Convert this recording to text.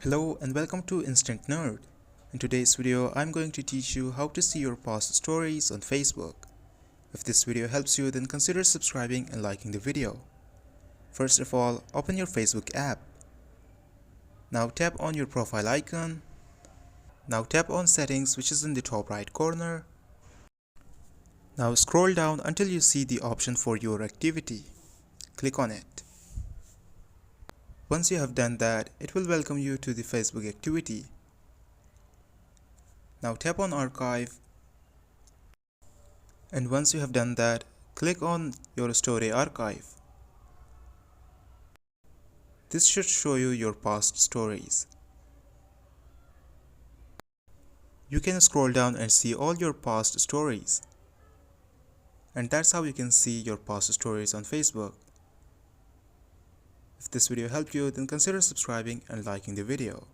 Hello and welcome to Instant Nerd. In today's video, I'm going to teach you how to see your past stories on Facebook. If this video helps you, then consider subscribing and liking the video. First of all, open your Facebook app. Now tap on your profile icon. Now tap on Settings, which is in the top right corner. Now scroll down until you see the option for your activity. Click on it. Once you have done that, it will welcome you to the Facebook activity. Now tap on Archive, and once you have done that, click on your Story Archive. This should show you your past stories. You can scroll down and see all your past stories. And that's how you can see your past stories on Facebook. If this video helped you, then consider subscribing and liking the video.